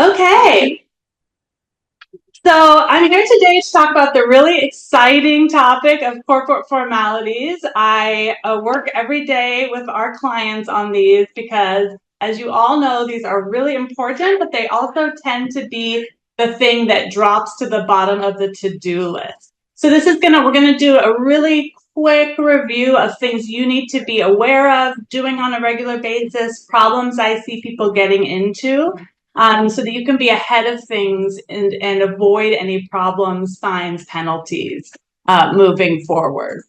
Okay, so I'm here today to talk about the really exciting topic of corporate formalities. I work every day with our clients on these because, as you all know, these are really important, but they also tend to be the thing that drops to the bottom of the to-do list. So we're gonna do a really quick review of things you need to be aware of, doing on a regular basis, problems I see people getting into, so that you can be ahead of things and avoid any problems, fines, penalties moving forward.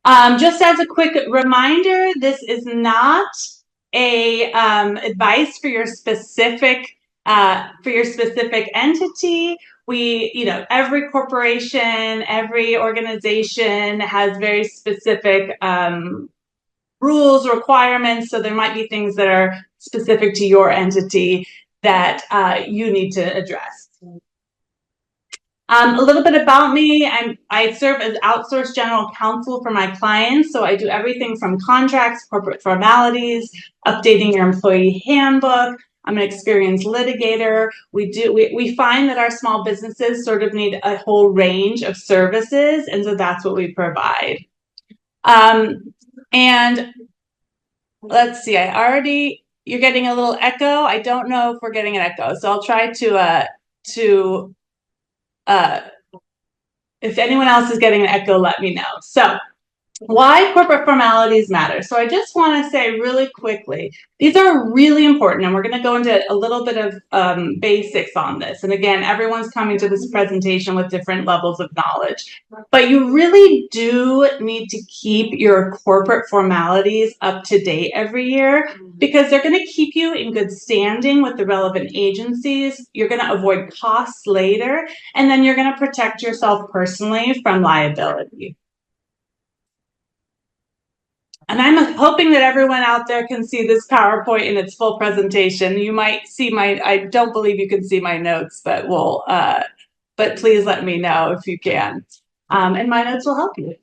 Just as a quick reminder, this is not a advice for your specific entity. Every corporation, every organization has very specific rules, requirements, so there might be things that are specific to your entity that you need to address. A little bit about me. I serve as outsourced general counsel for my clients, so I do everything from contracts, corporate formalities, updating your employee handbook. I'm an experienced litigator. We find that our small businesses sort of need a whole range of services, and so that's what we provide. And let's see, you're getting a little echo. I don't know if we're getting an echo, so I'll try to if anyone else is getting an echo, let me know. So why corporate formalities matter. So I just want to say really quickly, these are really important, and we're going to go into a little bit of basics on this. And again, everyone's coming to this presentation with different levels of knowledge, but you really do need to keep your corporate formalities up to date every year, because they're going to keep you in good standing with the relevant agencies. You're going to avoid costs later, and then you're going to protect yourself personally from liability. And I'm hoping that everyone out there can see this PowerPoint in its full presentation. You might see I don't believe you can see my notes, but but please let me know if you can. And my notes will help you.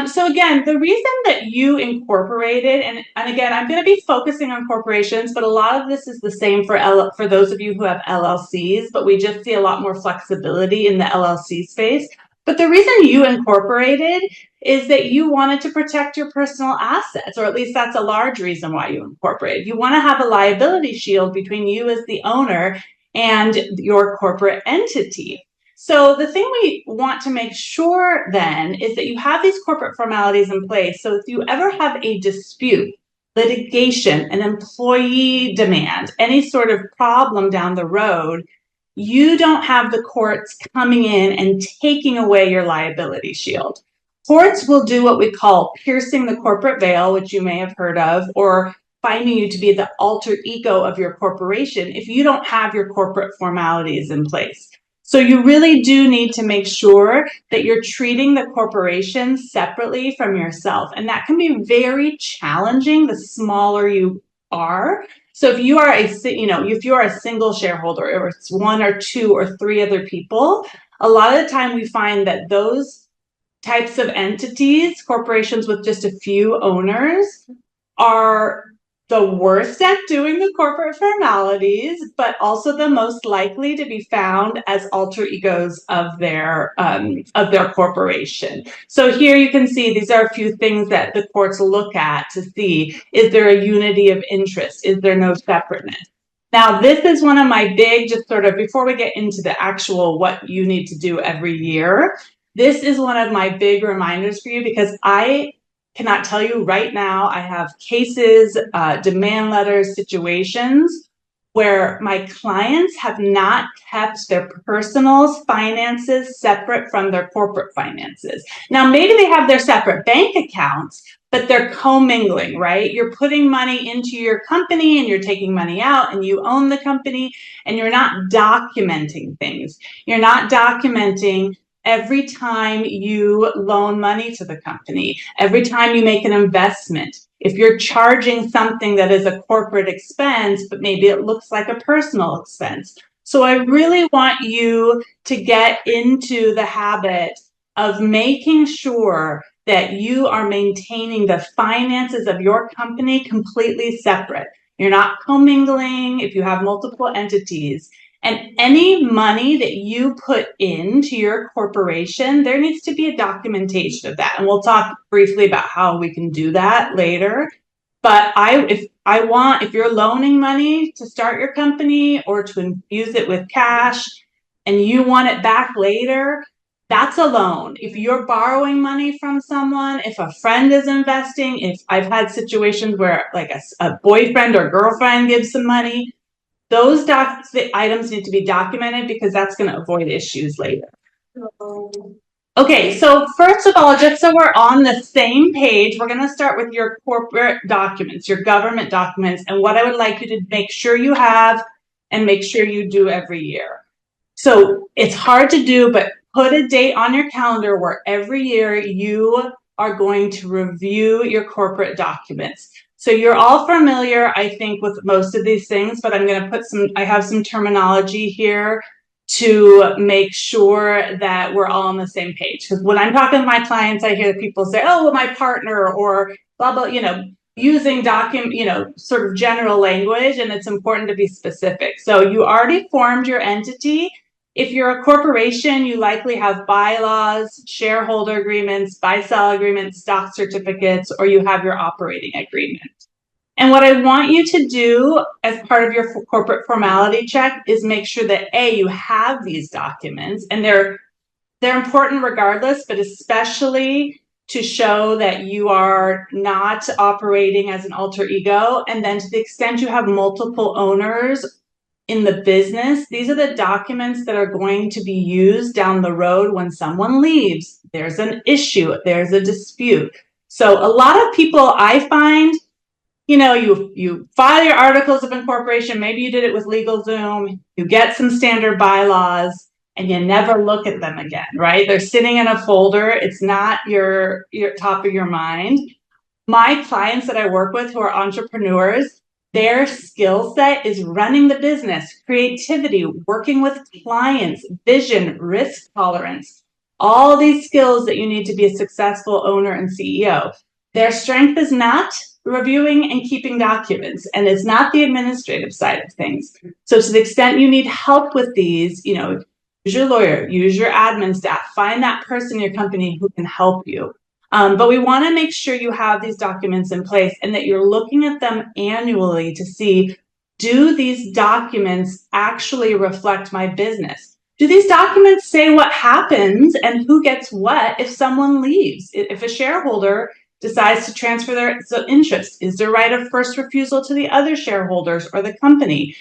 So again, the reason that you incorporated, and again, I'm going to be focusing on corporations, but a lot of this is the same for those of you who have LLCs, but we just see a lot more flexibility in the LLC space. But the reason you incorporated is that you wanted to protect your personal assets, or at least that's a large reason why you incorporated. You want to have a liability shield between you as the owner and your corporate entity. So the thing we want to make sure then is that you have these corporate formalities in place. So if you ever have a dispute, litigation, an employee demand, any sort of problem down the road, you don't have the courts coming in and taking away your liability shield. Courts will do what we call piercing the corporate veil, which you may have heard of, or finding you to be the alter ego of your corporation if you don't have your corporate formalities in place. So you really do need to make sure that you're treating the corporation separately from yourself. And that can be very challenging the smaller you are. So if you are a single shareholder, or it's one or two or three other people, a lot of the time we find that those types of entities, corporations with just a few owners, are the worst at doing the corporate formalities, but also the most likely to be found as alter egos of their corporation. So here you can see these are a few things that the courts look at to see, is there a unity of interest? Is there no separateness? Now, this is one of my big, just sort of before we get into the actual what you need to do every year, this is one of my big reminders for you, because I cannot tell you right now, I have cases, demand letters, situations where my clients have not kept their personal finances separate from their corporate finances. Now, maybe they have their separate bank accounts, but they're commingling, right? You're putting money into your company and you're taking money out, and you own the company, and you're not documenting things. You're not documenting every time you loan money to the company, every time you make an investment. If you're charging something that is a corporate expense, but maybe it looks like a personal expense. So I really want you to get into the habit of making sure that you are maintaining the finances of your company completely separate. you're not commingling, if you have multiple entities. And any money that you put into your corporation, there needs to be a documentation of that. And we'll talk briefly about how we can do that later. But if you're loaning money to start your company or to infuse it with cash and you want it back later, that's a loan. If you're borrowing money from someone, if a friend is investing, if I've had situations where like a boyfriend or girlfriend gives some money, those items need to be documented because that's going to avoid issues later. Okay, so first of all, just so we're on the same page, we're going to start with your corporate documents, your government documents, and what I would like you to make sure you have and make sure you do every year. So it's hard to do, but put a date on your calendar where every year you are going to review your corporate documents. So you're all familiar, I think, with most of these things, but I'm going to put I have some terminology here to make sure that we're all on the same page. Because when I'm talking to my clients, I hear people say, oh, well, my partner or blah, blah, using sort of general language, and it's important to be specific. So you already formed your entity. If you're a corporation, you likely have bylaws, shareholder agreements, buy-sell agreements, stock certificates, or you have your operating agreement. And what I want you to do as part of your corporate formality check is make sure that you have these documents, and they're important regardless, but especially to show that you are not operating as an alter ego. And then to the extent you have multiple owners in the business, these are the documents that are going to be used down the road when someone leaves. There's an issue, there's a dispute. So a lot of people I find, you file your articles of incorporation, maybe you did it with LegalZoom, you get some standard bylaws, and you never look at them again, right? They're sitting in a folder. It's not your top of your mind. My clients that I work with who are entrepreneurs, their skill set is running the business, creativity, working with clients, vision, risk tolerance, all these skills that you need to be a successful owner and CEO. Their strength is not reviewing and keeping documents, and it's not the administrative side of things. So to the extent you need help with these, use your lawyer, use your admin staff, find that person in your company who can help you. But we want to make sure you have these documents in place and that you're looking at them annually to see, do these documents actually reflect my business? Do these documents say what happens and who gets what if someone leaves? If a shareholder decides to transfer their interest, is there right of first refusal to the other shareholders or the company?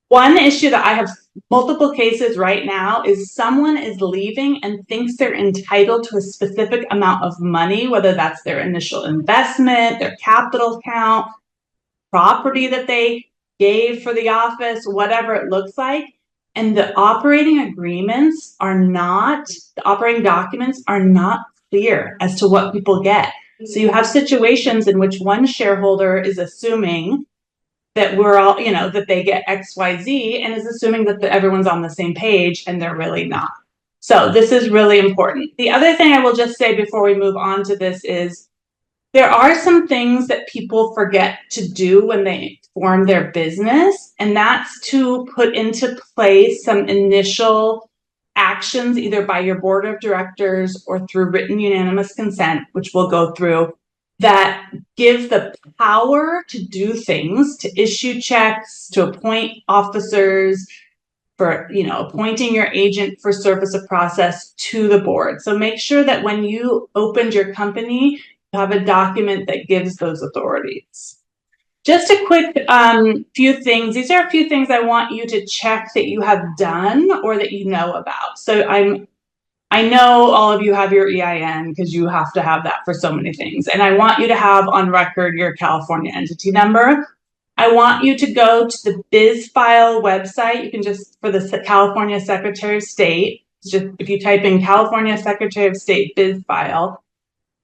One issue that I have multiple cases right now is someone is leaving and thinks they're entitled to a specific amount of money, whether that's their initial investment, their capital count, property that they gave for the office, whatever it looks like. And the operating documents are not clear as to what people get. So you have situations in which one shareholder is assuming that we're all, that they get XYZ and is assuming that everyone's on the same page, and they're really not. So this is really important. The other thing I will just say before we move on to this is there are some things that people forget to do when they form their business, and that's to put into place some initial actions either by your board of directors or through written unanimous consent, which we'll go through, that give the power to do things, to issue checks, to appoint officers, for appointing your agent for service of process to the board. So make sure that when you opened your company, you have a document that gives those authorities. Just a quick few things. These are a few things I want you to check that you have done or that you know about. So I know all of you have your EIN because you have to have that for so many things. And I want you to have on record your California entity number. I want you to go to the BizFile website. You can just, for the California Secretary of State, just if you type in California Secretary of State BizFile,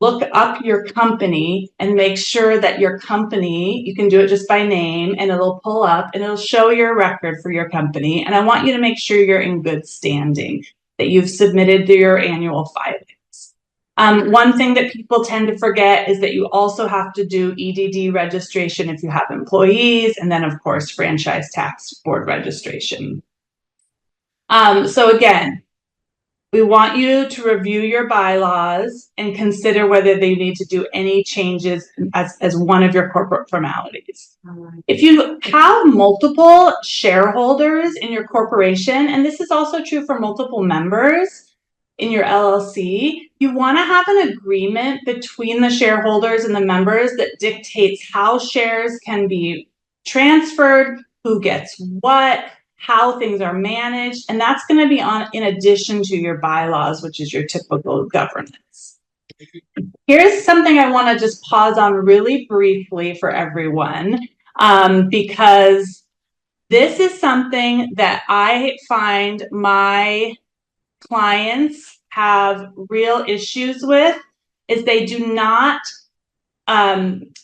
look up your company and make sure that your company, you can do it just by name, and it'll pull up and it'll show your record for your company. And I want you to make sure you're in good standing, that you've submitted your annual filings. One thing that people tend to forget is that you also have to do EDD registration if you have employees, and then of course franchise tax board registration. So again, we want you to review your bylaws and consider whether they need to do any changes as one of your corporate formalities. If you have multiple shareholders in your corporation, and this is also true for multiple members in your LLC, you want to have an agreement between the shareholders and the members that dictates how shares can be transferred, who gets what, how things are managed, and that's going to be on in addition to your bylaws, which is your typical governance. Here's something I want to just pause on really briefly for everyone, because this is something that I find my clients have real issues with, is they do not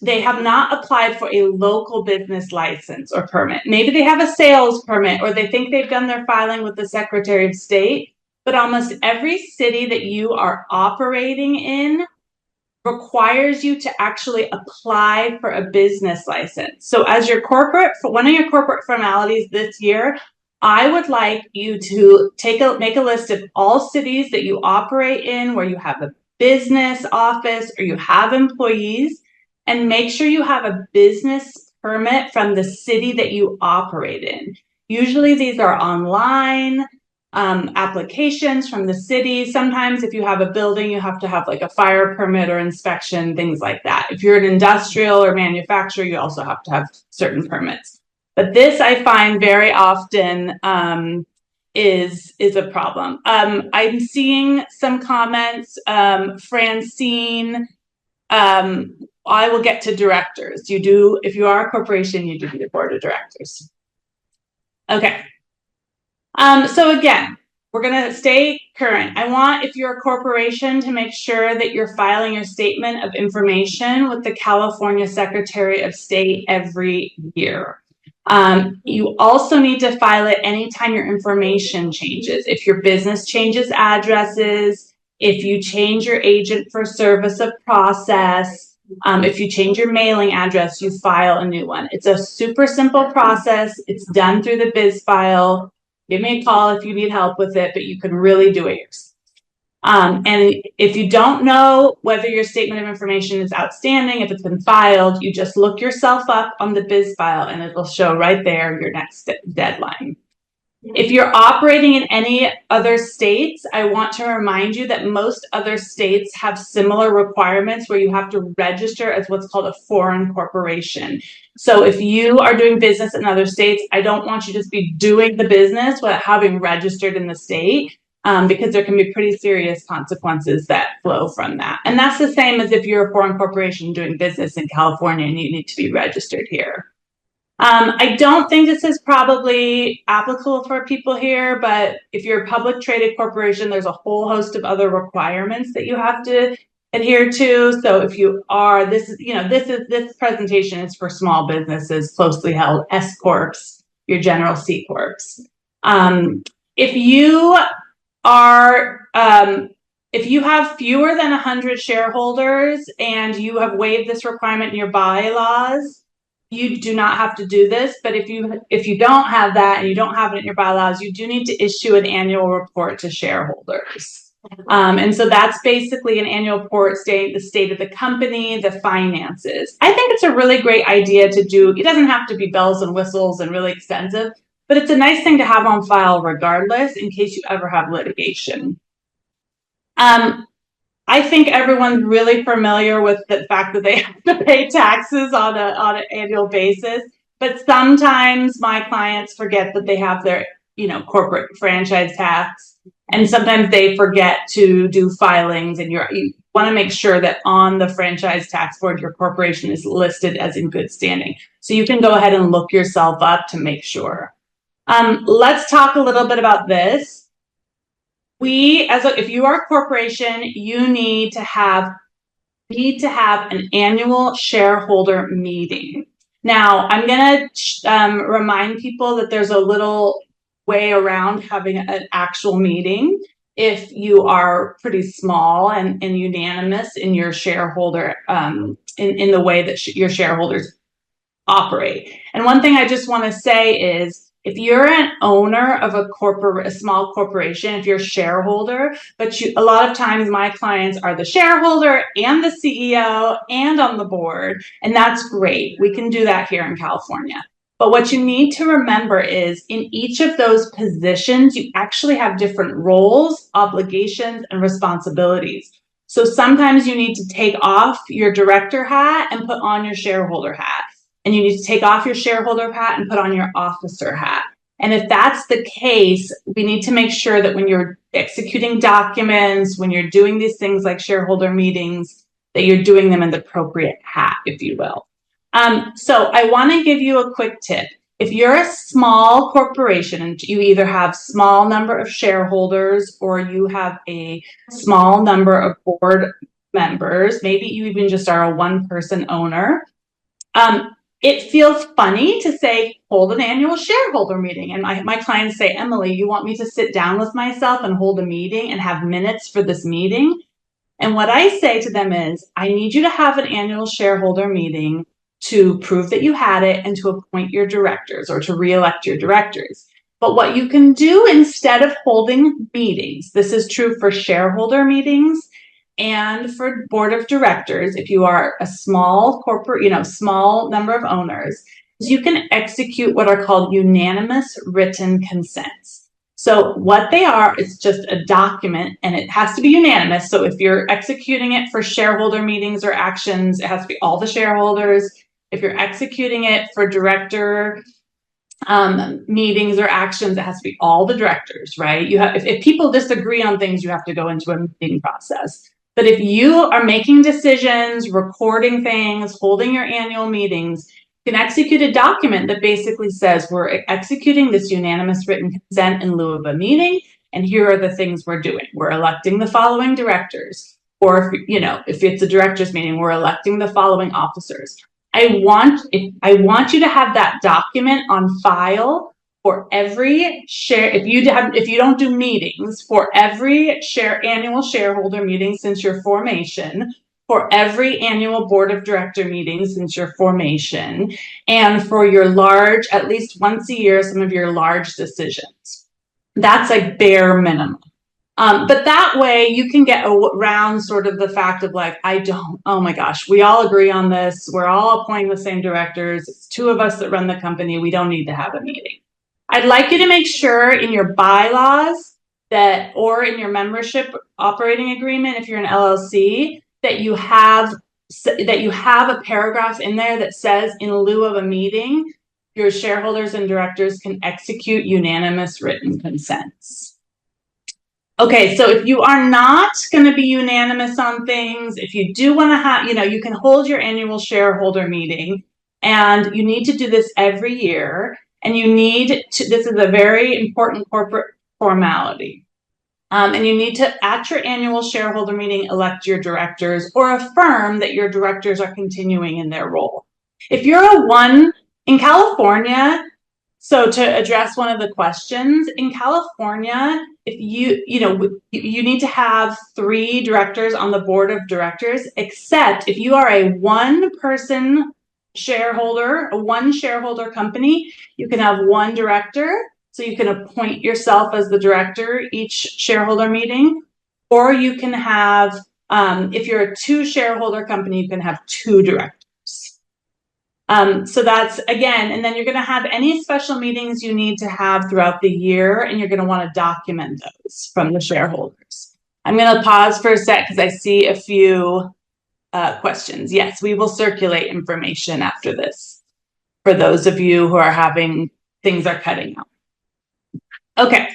they have not applied for a local business license or permit. Maybe they have a sales permit, or they think they've done their filing with the Secretary of State, but almost every city that you are operating in requires you to actually apply for a business license. So as your corporate, for one of your corporate formalities this year, I would like you to make a list of all cities that you operate in where you have a business office or you have employees, and make sure you have a business permit from the city that you operate in. Usually these are online applications from the city. Sometimes if you have a building, you have to have like a fire permit or inspection, things like that. If you're an industrial or manufacturer, you also have to have certain permits. But this I find very often is a problem. I'm seeing some comments, Francine, I will get to directors. You do, if you are a corporation, you do need a board of directors. Okay. So again, we're going to stay current. I want, if you're a corporation, to make sure that you're filing your statement of information with the California Secretary of State every year. You also need to file it anytime your information changes. If your business changes addresses, if you change your agent for service of process, if you change your mailing address, you file a new one. It's a super simple process. It's done through the biz file. Give me a call if you need help with it, but you can really do it yourself. And if you don't know whether your statement of information is outstanding, if it's been filed, you just look yourself up on the biz file and it'll show right there your next deadline. If you're operating in any other states, I want to remind you that most other states have similar requirements where you have to register as what's called a foreign corporation. So if you are doing business in other states, I don't want you to just be doing the business without having registered in the state, because there can be pretty serious consequences that flow from that. And that's the same as if you're a foreign corporation doing business in California and you need to be registered here. I don't think this is probably applicable for people here, but if you're a public traded corporation, there's a whole host of other requirements that you have to adhere to. So if you are, this presentation is for small businesses, closely held S corps, your general C corps. If you are, if you have fewer than 100 shareholders and you have waived this requirement in your bylaws, you do not have to do this. But if you don't have that and you don't have it in your bylaws, you do need to issue an annual report to shareholders. And so that's basically an annual report stating the state of the company, the finances. I think it's a really great idea to do. It doesn't have to be bells and whistles and really extensive, but it's a nice thing to have on file regardless in case you ever have litigation. I think everyone's really familiar with the fact that they have to pay taxes on an annual basis, but sometimes my clients forget that they have their, corporate franchise tax, and sometimes they forget to do filings, and you want to make sure that on the franchise tax board, your corporation is listed as in good standing. So you can go ahead and look yourself up to make sure. Let's talk a little bit about this. If you are a corporation, you need to have an annual shareholder meeting. Now, I'm going to remind people that there's a little way around having an actual meeting. if you are pretty small and unanimous in your shareholder, in the way that your shareholders operate. And one thing I just want to say is, if you're an owner of a small corporation, if you're a shareholder, but a lot of times my clients are the shareholder and the CEO and on the board, and that's great. We can do that here in California. But what you need to remember is, in each of those positions, you actually have different roles, obligations, and responsibilities. So sometimes you need to take off your director hat and put on your shareholder hat. And you need to take off your shareholder hat and put on your officer hat. And if that's the case, we need to make sure that when you're executing documents, when you're doing these things like shareholder meetings, that you're doing them in the appropriate hat, if you will. So I want to give you a quick tip. If you're a small corporation and you either have small number of shareholders or you have a small number of board members, maybe you even just are a one-person owner, it feels funny to say, hold an annual shareholder meeting. And my clients say, Emily, you want me to sit down with myself and hold a meeting and have minutes for this meeting? And what I say to them is, I need you to have an annual shareholder meeting to prove that you had it and to appoint your directors or to reelect your directors. But what you can do instead of holding meetings, this is true for shareholder meetings and for board of directors, if you are a small corporate, small number of owners, you can execute what are called unanimous written consents. So what they are, it's just a document and it has to be unanimous. So if you're executing it for shareholder meetings or actions, it has to be all the shareholders. If you're executing it for director meetings or actions, it has to be all the directors, right? If people disagree on things, you have to go into a meeting process. But if you are making decisions, recording things, holding your annual meetings, you can execute a document that basically says, we're executing this unanimous written consent in lieu of a meeting, and here are the things we're doing. We're electing the following directors. Or if it's a directors meeting, we're electing the following officers. I want you to have that document on file for every share. If you don't do meetings, for every annual shareholder meeting since your formation, for every annual board of director meeting since your formation, and for your large, at least once a year, some of your large decisions. That's a bare minimum. But that way you can get around sort of the fact of like, oh my gosh, we all agree on this. We're all appointing the same directors. It's two of us that run the company. We don't need to have a meeting. I'd like you to make sure in your bylaws or in your membership operating agreement, if you're an LLC, that you have a paragraph in there that says, in lieu of a meeting, your shareholders and directors can execute unanimous written consents. Okay, so if you are not going to be unanimous on things, if you do want to have, you can hold your annual shareholder meeting, and you need to do this every year, and this is a very important corporate formality. And you need to, at your annual shareholder meeting, elect your directors or affirm that your directors are continuing in their role. If you're in California, so to address one of the questions, in California, if you need to have 3 directors on the board of directors, except if you are a one-person shareholder, a one-shareholder company, you can have 1 director. So you can appoint yourself as the director each shareholder meeting, or you can have, if you're a 2-shareholder company, you can have 2 directors. So that's, again, and then you're going to have any special meetings you need to have throughout the year, and you're going to want to document those from the shareholders. I'm going to pause for a sec because I see a few questions. Yes, we will circulate information after this for those of you who are having things are cutting out. Okay.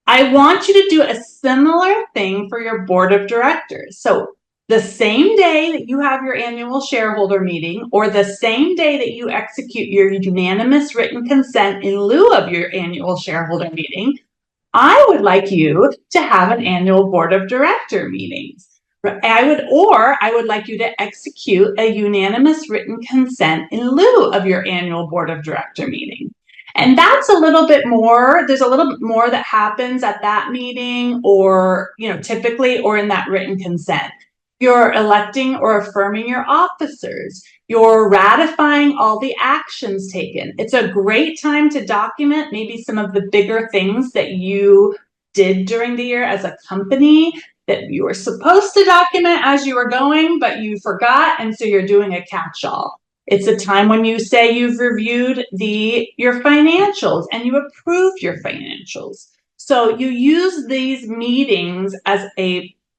I want you to do a similar thing for your board of directors. So the same day that you have your annual shareholder meeting, or the same day that you execute your unanimous written consent in lieu of your annual shareholder meeting, I would like you to have an annual board of director meetings. I would like you to execute a unanimous written consent in lieu of your annual board of director meeting. And that's a little bit more, there's a little bit more that happens at that meeting or, typically, or in that written consent. You're electing or affirming your officers. You're ratifying all the actions taken. It's a great time to document maybe some of the bigger things that you did during the year as a company that you were supposed to document as you were going, but you forgot, and so you're doing a catch-all. It's a time when you say you've reviewed your financials and you approved your financials. So you use these meetings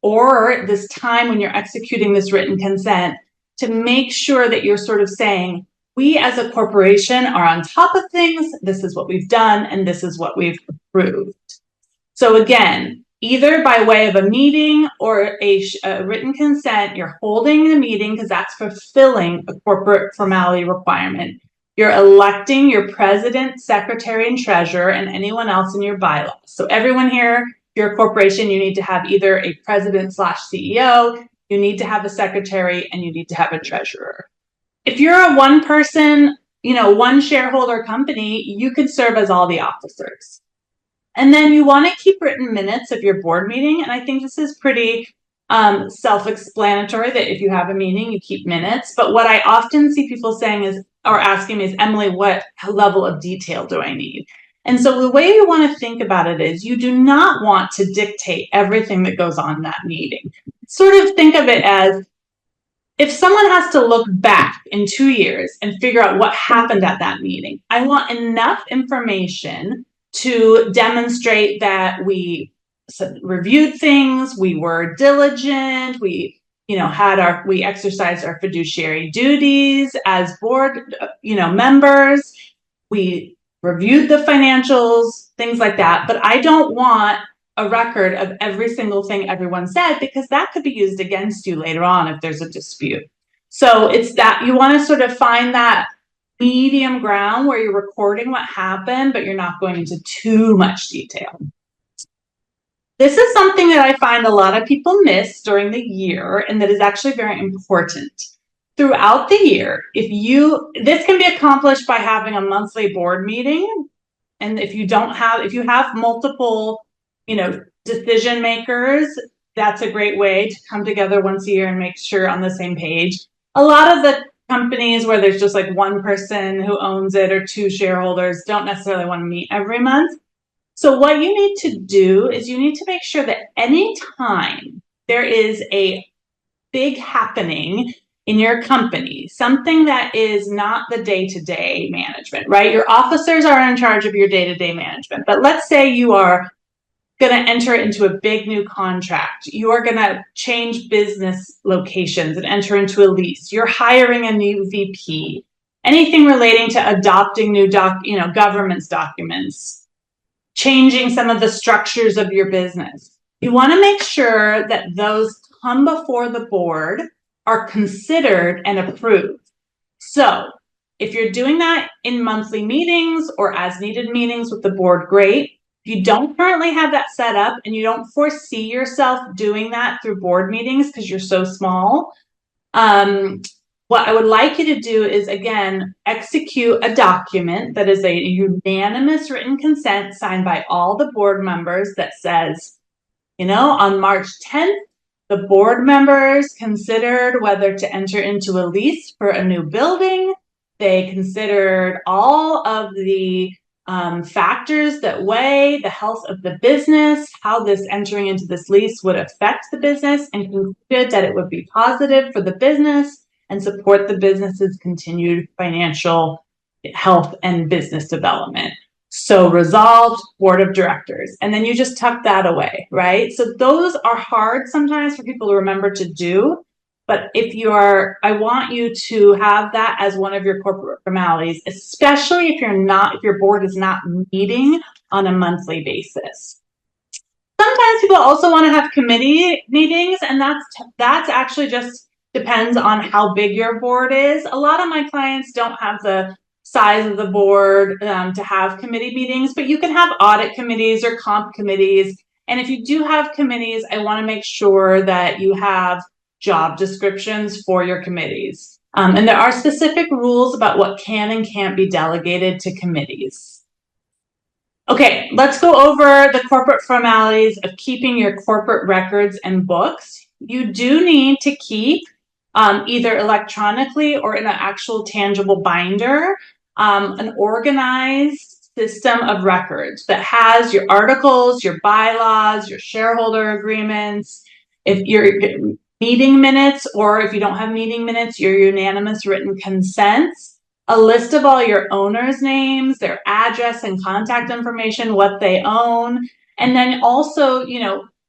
or this time when you're executing this written consent to make sure that you're sort of saying, we as a corporation are on top of things, this is what we've done, and this is what we've approved. So again, either by way of a meeting or a written consent, you're holding the meeting because that's fulfilling a corporate formality requirement. You're electing your president, secretary, and treasurer, and anyone else in your bylaws. So everyone here, your corporation, you need to have either a president/CEO, you need to have a secretary, and you need to have a treasurer. If you're a one person, one shareholder company, you could serve as all the officers. And then you want to keep written minutes of your board meeting. And I think this is pretty self-explanatory that if you have a meeting, you keep minutes. But what I often see people saying or asking me is, Emily, what level of detail do I need? And so the way you want to think about it is you do not want to dictate everything that goes on in that meeting. Sort of think of it as, if someone has to look back in 2 years and figure out what happened at that meeting, I want enough information to demonstrate that we reviewed things, we were diligent, we exercised our fiduciary duties as board members, we reviewed the financials, things like that. But I don't want a record of every single thing everyone said, because that could be used against you later on if there's a dispute. So it's that you want to sort of find that medium ground where you're recording what happened, but you're not going into too much detail. This is something that I find a lot of people miss during the year, and that is actually very important. Throughout the year, this can be accomplished by having a monthly board meeting. And if you have multiple, decision makers, that's a great way to come together once a year and make sure on the same page. A lot of the companies where there's just like one person who owns it or two shareholders don't necessarily want to meet every month. So what you need to do is you need to make sure that anytime there is a big happening in your company, something that is not the day-to-day management, right? Your officers are in charge of your day-to-day management. But let's say you are going to enter into a big new contract. You are going to change business locations and enter into a lease. You're hiring a new VP. Anything relating to adopting new governance documents, changing some of the structures of your business. You want to make sure that those come before the board, are considered and approved. So if you're doing that in monthly meetings or as needed meetings with the board, great. If you don't currently have that set up and you don't foresee yourself doing that through board meetings because you're so small, what I would like you to do is, again, execute a document that is a unanimous written consent signed by all the board members that says, on March 10th, the board members considered whether to enter into a lease for a new building. They considered all of the factors that weigh the health of the business, how this entering into this lease would affect the business, and concluded that it would be positive for the business and support the business's continued financial health and business development. So resolved, board of directors. And then you just tuck that away, right? So those are hard sometimes for people to remember to do. But I want you to have that as one of your corporate formalities, especially if your board is not meeting on a monthly basis. Sometimes people also want to have committee meetings, and that's actually just depends on how big your board is. A lot of my clients don't have the size of the board to have committee meetings, but you can have audit committees or comp committees. And if you do have committees, I want to make sure that you have job descriptions for your committees. And there are specific rules about what can and can't be delegated to committees. Okay, let's go over the corporate formalities of keeping your corporate records and books. You do need to keep either electronically or in an actual tangible binder, an organized system of records that has your articles, your bylaws, your shareholder agreements, if your meeting minutes, or if you don't have meeting minutes, your unanimous written consents, a list of all your owners' names, their address and contact information, what they own, and then also,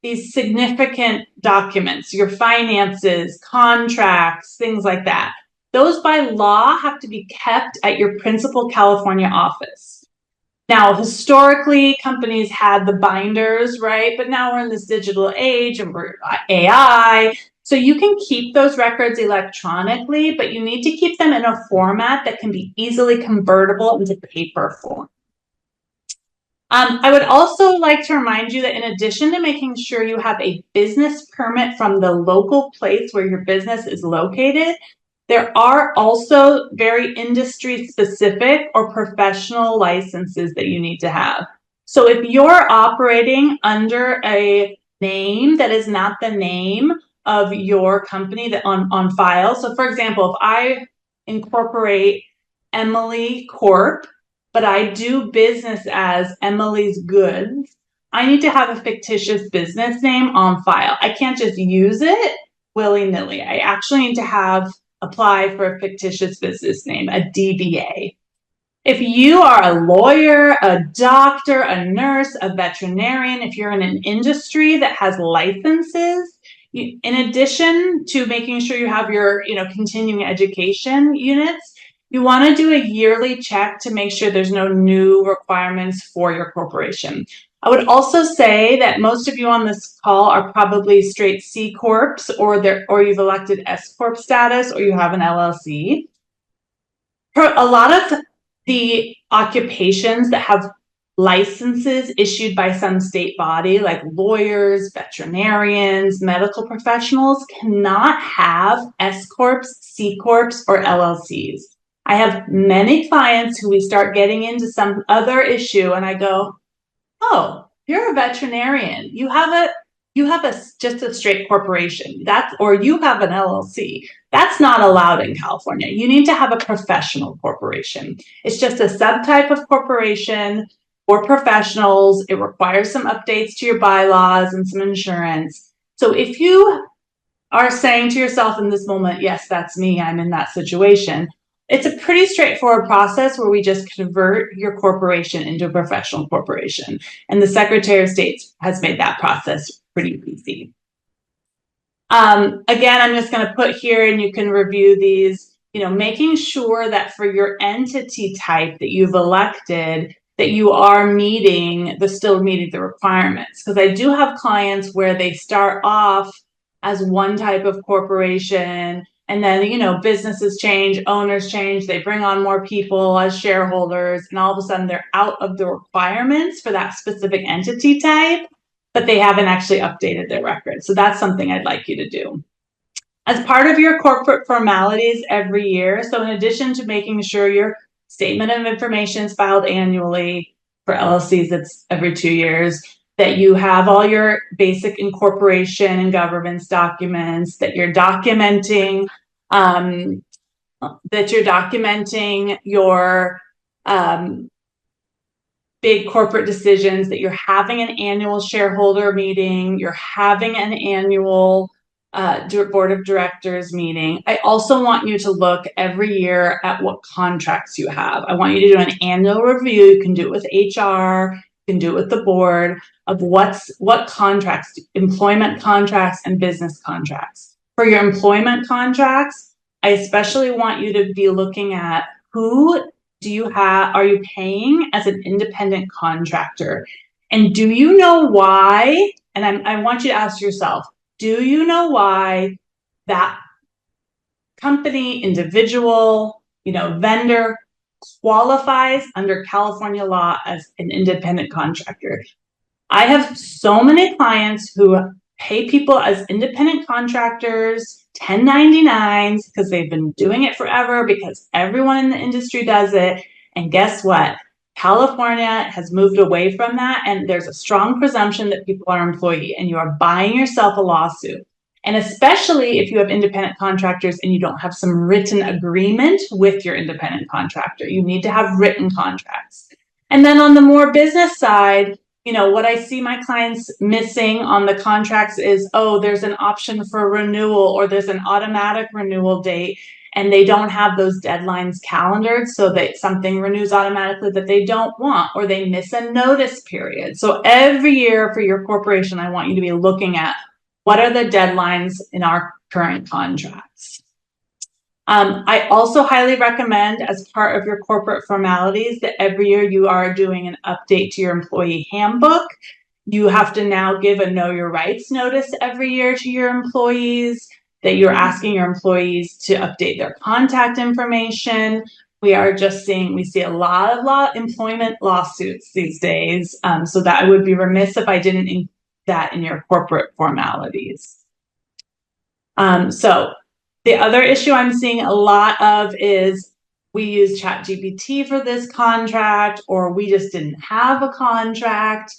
these significant documents, your finances, contracts, things like that. Those by law have to be kept at your principal California office. Now, historically, companies had the binders, right? But now we're in this digital age and we're AI. So you can keep those records electronically, but you need to keep them in a format that can be easily convertible into paper form. I would also like to remind you that in addition to making sure you have a business permit from the local place where your business is located, there are also very industry specific or professional licenses that you need to have. So if you're operating under a name that is not the name of your company that on file. So for example, if I incorporate Emily Corp, but I do business as Emily's Goods, I need to have a fictitious business name on file. I can't just use it willy-nilly. I actually need to apply for a fictitious business name, a DBA. If you are a lawyer, a doctor, a nurse, a veterinarian, if you're in an industry that has licenses, in addition to making sure you have your, continuing education units, you want to do a yearly check to make sure there's no new requirements for your corporation. I would also say that most of you on this call are probably straight C Corps, or you've elected S Corp status, or you have an LLC. A lot of the occupations that have licenses issued by some state body, like lawyers, veterinarians, medical professionals, cannot have S Corps, C Corps, or LLCs. I have many clients who we start getting into some other issue and I go, oh, you're a veterinarian. You have just a straight corporation. Or you have an LLC. That's not allowed in California. You need to have a professional corporation. It's just a subtype of corporation for professionals. It requires some updates to your bylaws and some insurance. So if you are saying to yourself in this moment, yes, that's me, I'm in that situation, it's a pretty straightforward process where we just convert your corporation into a professional corporation. And the Secretary of State has made that process pretty easy. Again, I'm just going to put here, and you can review these, making sure that for your entity type that you've elected, that you are still meeting the requirements. Because I do have clients where they start off as one type of corporation, and then, businesses change, owners change, they bring on more people as shareholders, and all of a sudden they're out of the requirements for that specific entity type, but they haven't actually updated their records. So that's something I'd like you to do. As part of your corporate formalities every year, so in addition to making sure your statement of information is filed annually, for LLCs, it's every 2 years, that you have all your basic incorporation and governance documents, that you're documenting your big corporate decisions, that you're having an annual shareholder meeting, you're having an annual board of directors meeting. I also want you to look every year at what contracts you have. I want you to do an annual review. You can do it with HR, you can do it with the board, of what contracts, employment contracts and business contracts. For your employment contracts, I especially want you to be looking at who are you paying as an independent contractor? And do you know why? And I want you to ask yourself, do you know why that company, individual, vendor qualifies under California law as an independent contractor? I have so many clients who pay people as independent contractors, 1099s, because they've been doing it forever, because everyone in the industry does it. And guess what? California has moved away from that, and there's a strong presumption that people are employee, and you are buying yourself a lawsuit. And especially if you have independent contractors and you don't have some written agreement with your independent contractor, you need to have written contracts. And then on the more business side, what I see my clients missing on the contracts is, there's an option for renewal, or there's an automatic renewal date, and they don't have those deadlines calendared so that something renews automatically that they don't want, or they miss a notice period. So every year for your corporation, I want you to be looking at what are the deadlines in our current contracts. I also highly recommend, as part of your corporate formalities, that every year you are doing an update to your employee handbook. You have to now give a know your rights notice every year to your employees, that you're asking your employees to update their contact information. We see a lot of employment lawsuits these days. So that I would be remiss if I didn't include that in your corporate formalities. So the other issue I'm seeing a lot of is we use ChatGPT for this contract, or we just didn't have a contract,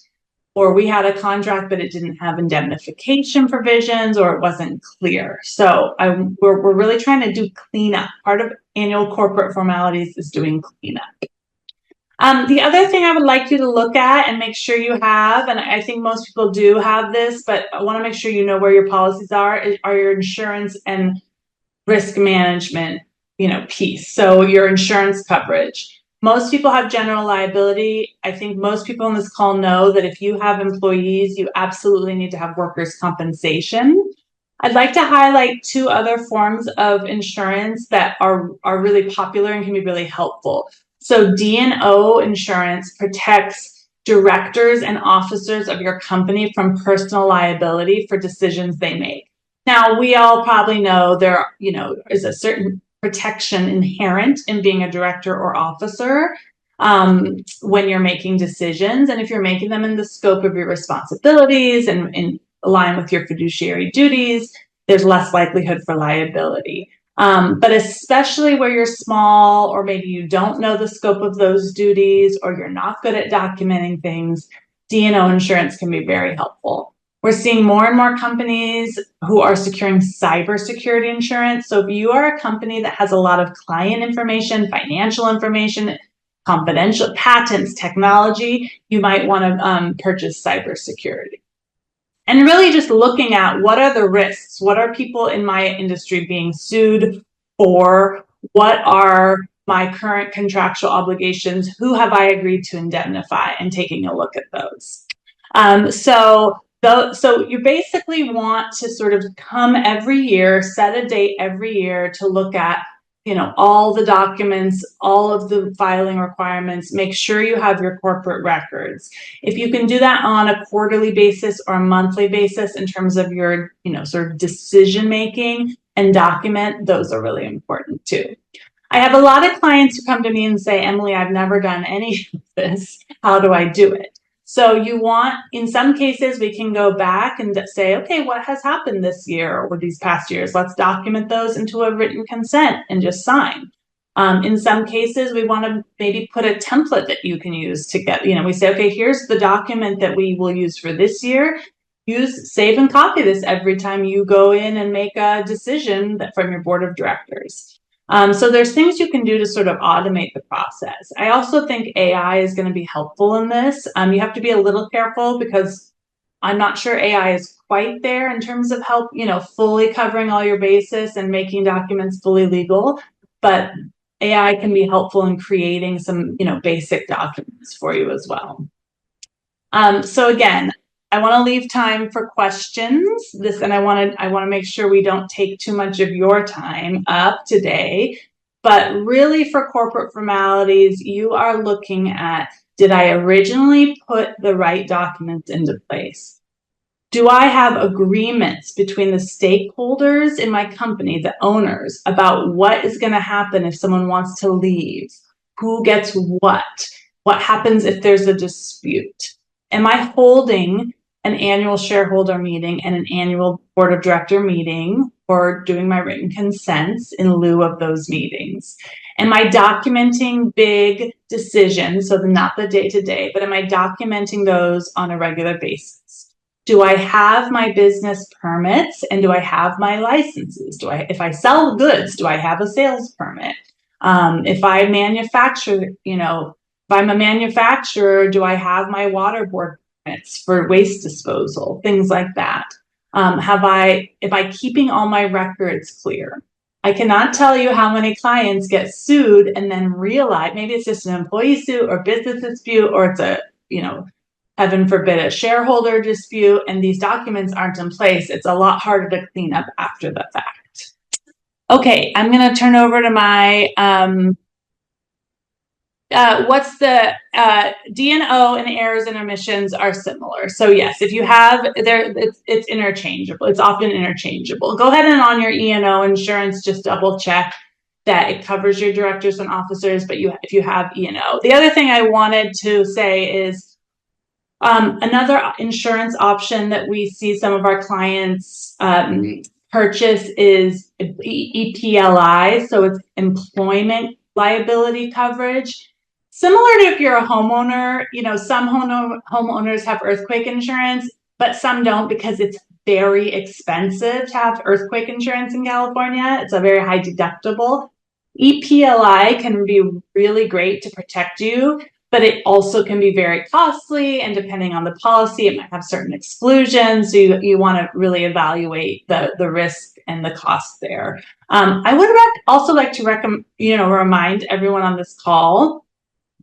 or we had a contract but it didn't have indemnification provisions, or it wasn't clear. So we're really trying to do cleanup. Part of annual corporate formalities is doing cleanup. The other thing I would like you to look at and make sure you have, and I think most people do have this, but I want to make sure you know where your policies are your insurance and risk management, piece. So your insurance coverage. Most people have general liability. I think most people on this call know that if you have employees, you absolutely need to have workers' compensation. I'd like to highlight two other forms of insurance that are really popular and can be really helpful. So D&O insurance protects directors and officers of your company from personal liability for decisions they make. Now, we all probably know there, is a certain protection inherent in being a director or officer when you're making decisions. And if you're making them in the scope of your responsibilities and in line with your fiduciary duties, there's less likelihood for liability. But especially where you're small, or maybe you don't know the scope of those duties, or you're not good at documenting things, D&O insurance can be very helpful. We're seeing more and more companies who are securing cybersecurity insurance. So if you are a company that has a lot of client information, financial information, confidential patents, technology, you might want to purchase cybersecurity. And really just looking at what are the risks, what are people in my industry being sued for, what are my current contractual obligations, who have I agreed to indemnify, and taking a look at those. So you basically want to sort of come every year, set a date every year to look at, all the documents, all of the filing requirements, make sure you have your corporate records. If you can do that on a quarterly basis or a monthly basis in terms of your, sort of decision making and document, those are really important too. I have a lot of clients who come to me and say, Emily, I've never done any of this. How do I do it? So in some cases, we can go back and say, okay, what has happened this year or these past years? Let's document those into a written consent and just sign. In some cases, we want to maybe put a template that you can use to get, we say, okay, here's the document that we will use for this year. Save and copy this every time you go in and make a decision from your board of directors. So there's things you can do to sort of automate the process. I also think AI is going to be helpful in this. You have to be a little careful because I'm not sure AI is quite there in terms of help, fully covering all your bases and making documents fully legal. But AI can be helpful in creating some, basic documents for you as well. So again, I want to leave time for questions. I want to make sure we don't take too much of your time up today. But really, for corporate formalities, you are looking at, did I originally put the right documents into place? Do I have agreements between the stakeholders in my company, the owners, about what is going to happen if someone wants to leave? Who gets what? What happens if there's a dispute? Am I holding an annual shareholder meeting and an annual board of director meeting or doing my written consents in lieu of those meetings? Am I documenting big decisions, so not the day-to-day, but am I documenting those on a regular basis? Do I have my business permits and do I have my licenses? If I sell goods, do I have a sales permit? If I manufacture, if I'm a manufacturer, do I have my water board permits for waste disposal? Things like that. Am I keeping all my records clear? I cannot tell you how many clients get sued and then realize maybe it's just an employee suit or business dispute, or it's a, heaven forbid, a shareholder dispute, and these documents aren't in place. It's a lot harder to clean up after the fact. Okay, I'm going to turn over to my what's the D&O and errors and omissions are similar. So yes, if you have it's interchangeable. It's often interchangeable. Go ahead and on your E&O insurance, just double check that it covers your directors and officers, but if you have E&O. The other thing I wanted to say is another insurance option that we see some of our clients purchase is EPLI. So it's employment liability coverage. Similar to if you're a homeowner, some homeowners have earthquake insurance, but some don't because it's very expensive to have earthquake insurance in California. It's a very high deductible. EPLI can be really great to protect you, but it also can be very costly, and depending on the policy, it might have certain exclusions. So you want to really evaluate the risk and the cost there. I would also like to remind everyone on this call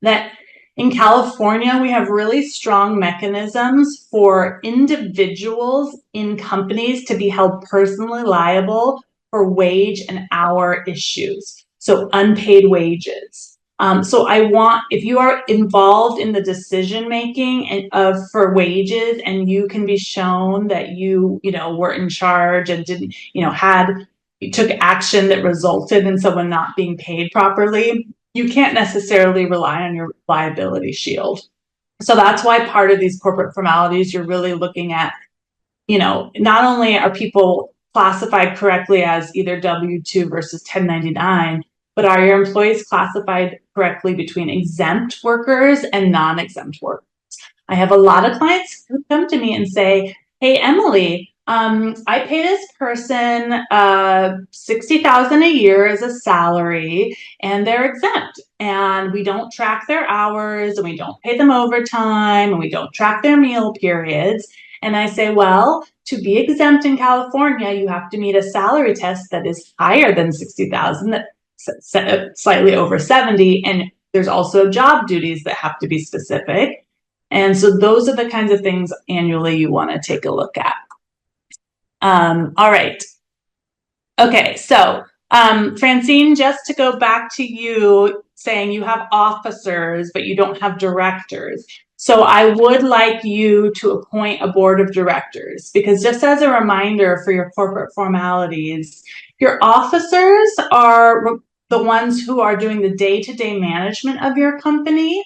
that in California, we have really strong mechanisms for individuals in companies to be held personally liable for wage and hour issues, so unpaid wages. So if you are involved in the decision making for wages, and you can be shown that you were in charge and didn't, took action that resulted in someone not being paid properly, you can't necessarily rely on your liability shield. So that's why part of these corporate formalities, you're really looking at, not only are people classified correctly as either W-2 versus 1099, but are your employees classified correctly between exempt workers and non-exempt workers? I have a lot of clients who come to me and say, hey, Emily, I pay this person $60,000 a year as a salary, and they're exempt, and we don't track their hours, and we don't pay them overtime, and we don't track their meal periods. And I say, well, to be exempt in California, you have to meet a salary test that is higher than 60,000, that slightly over 70, and there's also job duties that have to be specific. And so those are the kinds of things annually you want to take a look at. All right. Okay, so Francine, just to go back to you saying you have officers, but you don't have directors. So I would like you to appoint a board of directors, because just as a reminder for your corporate formalities, your officers are the ones who are doing the day-to-day management of your company,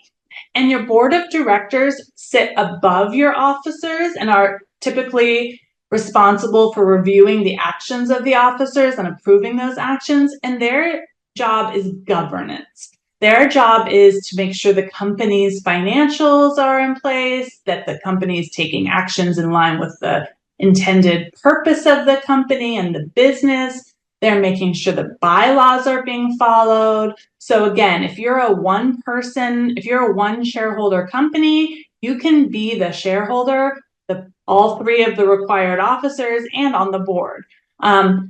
and your board of directors sit above your officers and are typically responsible for reviewing the actions of the officers and approving those actions, and their job is governance. Their job is to make sure the company's financials are in place, that the company is taking actions in line with the intended purpose of the company and the business. They're making sure the bylaws are being followed. So again, if you're a one shareholder company, you can be the shareholder, all three of the required officers, and on the board.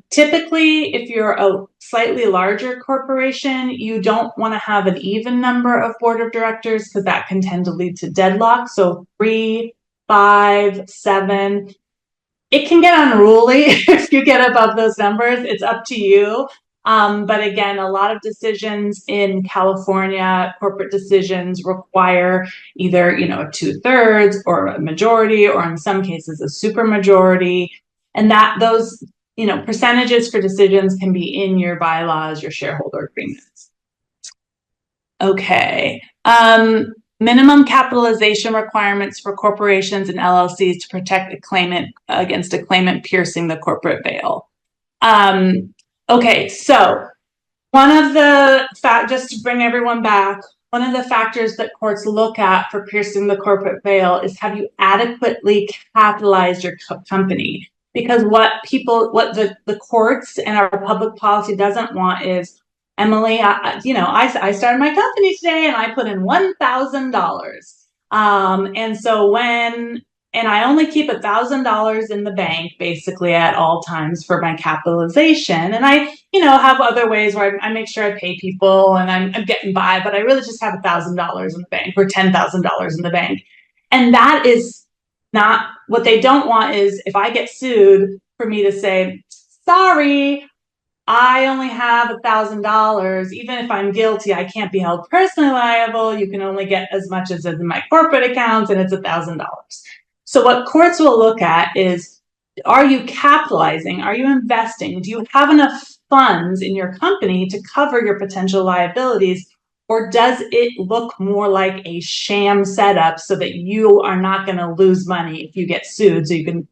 Typically, if you're a slightly larger corporation, you don't want to have an even number of board of directors, because that can tend to lead to deadlock. So 3, 5, 7. It can get unruly if you get above those numbers. It's up to you. But again, a lot of decisions in California, corporate decisions, require either, a 2/3 or a majority, or in some cases a supermajority. And those, percentages for decisions can be in your bylaws, your shareholder agreements. Okay. Minimum capitalization requirements for corporations and LLCs to protect a claimant against a claimant piercing the corporate veil. Okay, so one of the just to bring everyone back, one of the factors that courts look at for piercing the corporate veil is, have you adequately capitalized your company? Because what the courts and our public policy doesn't want is, Emily, I started my company today and I put in $1,000. And so and I only keep $1,000 in the bank basically at all times for my capitalization. And I, have other ways where I make sure I pay people and I'm getting by, but I really just have $1,000 in the bank or $10,000 in the bank. And that is not what they don't want. Is if I get sued, for me to say, sorry, I only have $1,000. Even if I'm guilty, I can't be held personally liable. You can only get as much as in my corporate accounts, and it's $1,000. So what courts will look at is, are you capitalizing? Are you investing? Do you have enough funds in your company to cover your potential liabilities? Or does it look more like a sham setup so that you are not going to lose money if you get sued, so you can,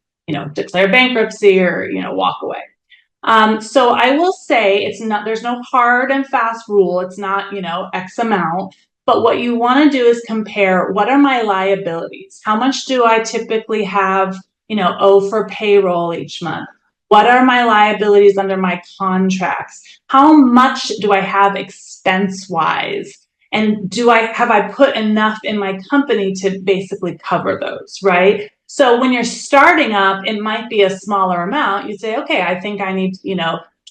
declare bankruptcy or, walk away? So I will say there's no hard and fast rule. It's not, X amount. But what you want to do is compare, what are my liabilities? How much do I typically have, owe for payroll each month? What are my liabilities under my contracts? How much do I have expense-wise? And have I put enough in my company to basically cover those, right? So when you're starting up, it might be a smaller amount. You say, okay, I think I need,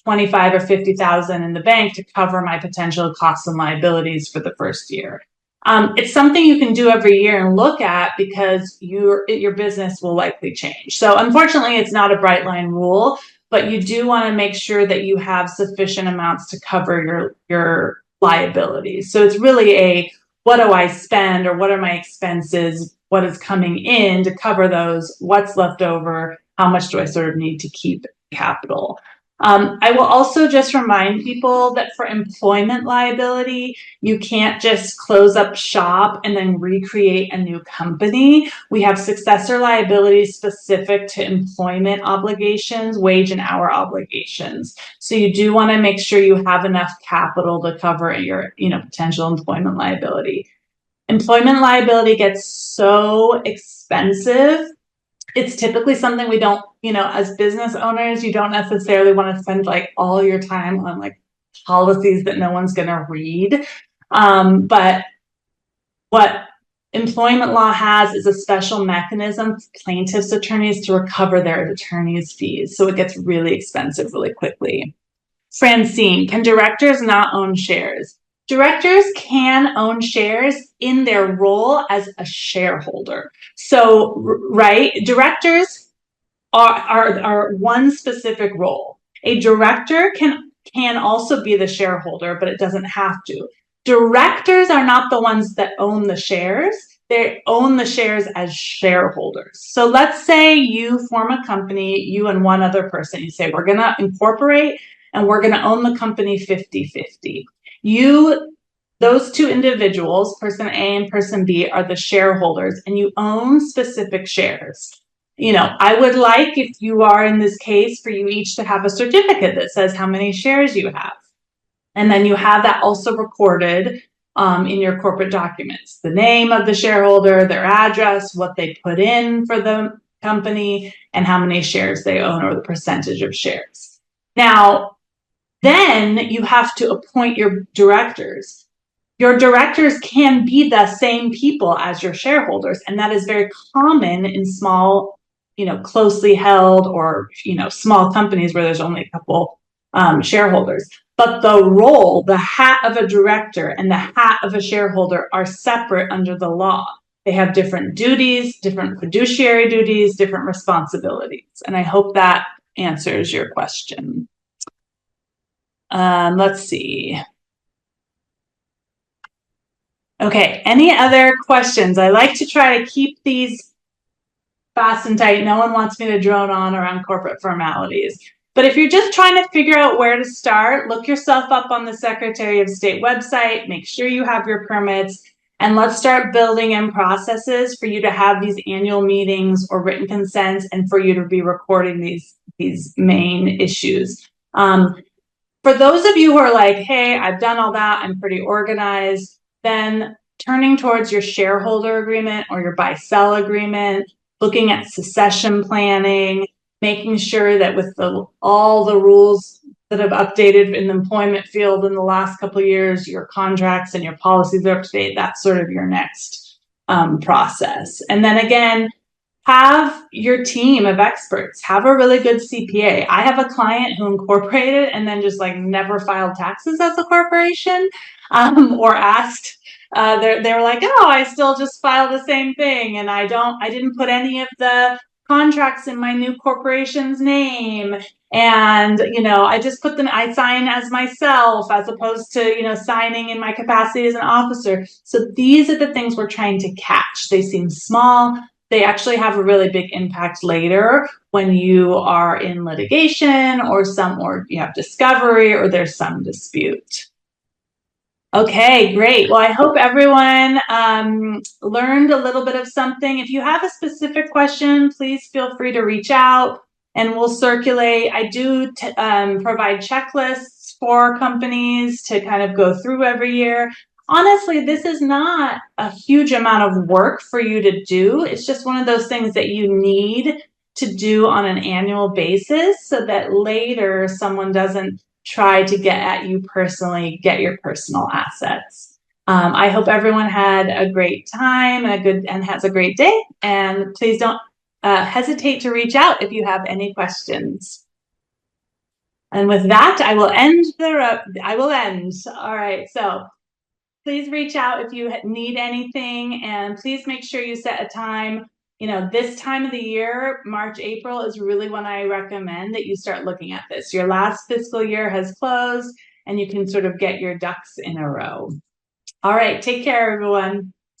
25 or 50,000 in the bank to cover my potential costs and liabilities for the first year. It's something you can do every year and look at, because your business will likely change. So unfortunately, it's not a bright line rule, but you do want to make sure that you have sufficient amounts to cover your liabilities. So it's really what do I spend, or what are my expenses? What is coming in to cover those? What's left over? How much do I sort of need to keep capital? I will also just remind people that for employment liability, you can't just close up shop and then recreate a new company. We have successor liability specific to employment obligations, wage and hour obligations. So you do want to make sure you have enough capital to cover your, potential employment liability. Employment liability gets so expensive. It's typically something we don't, as business owners, you don't necessarily want to spend like all your time on like policies that no one's going to read. But what employment law has is a special mechanism for plaintiffs' attorneys to recover their attorney's fees. So it gets really expensive really quickly. Francine, can directors not own shares? Directors can own shares in their role as a shareholder. So, right, directors are one specific role. A director can also be the shareholder, but it doesn't have to. Directors are not the ones that own the shares. They own the shares as shareholders. So let's say you form a company, you and one other person. You say, we're going to incorporate and we're going to own the company 50-50. Those two individuals, person A and person B, are the shareholders, and you own specific shares. I would like, if you are in this case, for you each to have a certificate that says how many shares you have. And then you have that also recorded in your corporate documents, the name of the shareholder, their address, what they put in for the company, and how many shares they own, or the percentage of shares. Now, then you have to appoint your directors. Your directors can be the same people as your shareholders, and that is very common in small, closely held or, small companies where there's only a couple shareholders. But the role, the hat of a director and the hat of a shareholder are separate under the law. They have different duties, different fiduciary duties, different responsibilities. And I hope that answers your question. Let's see. Okay, any other questions? I like to try to keep these fast and tight. No one wants me to drone on around corporate formalities. But if you're just trying to figure out where to start, look yourself up on the Secretary of State website, make sure you have your permits, and let's start building in processes for you to have these annual meetings or written consents, and for you to be recording these main issues. For those of you who are like, hey, I've done all that, I'm pretty organized, then turning towards your shareholder agreement or your buy-sell agreement, looking at succession planning, making sure that with all the rules that have updated in the employment field in the last couple of years, your contracts and your policies are up to date. That's sort of your next process. And then again, have your team of experts, have a really good CPA. I have a client who incorporated and then just like never filed taxes as a corporation, or asked. They were like, oh, I still just file the same thing, and I didn't put any of the contracts in my new corporation's name, and I just put them. I sign as myself as opposed to signing in my capacity as an officer. So these are the things we're trying to catch. They seem small. They actually have a really big impact later when you are in litigation or you have discovery or there's some dispute. Okay, great. Well, I hope everyone learned a little bit of something. If you have a specific question, please feel free to reach out and we'll circulate. I do provide checklists for companies to kind of go through every year. Honestly, this is not a huge amount of work for you to do. It's just one of those things that you need to do on an annual basis so that later someone doesn't try to get at you personally, get your personal assets. I hope everyone had a great time and has a great day. And please don't hesitate to reach out if you have any questions. And with that, I will end. All right. So please reach out if you need anything, and please make sure you set a time. This time of the year, March, April, is really when I recommend that you start looking at this. Your last fiscal year has closed and you can sort of get your ducks in a row. All right, take care, everyone.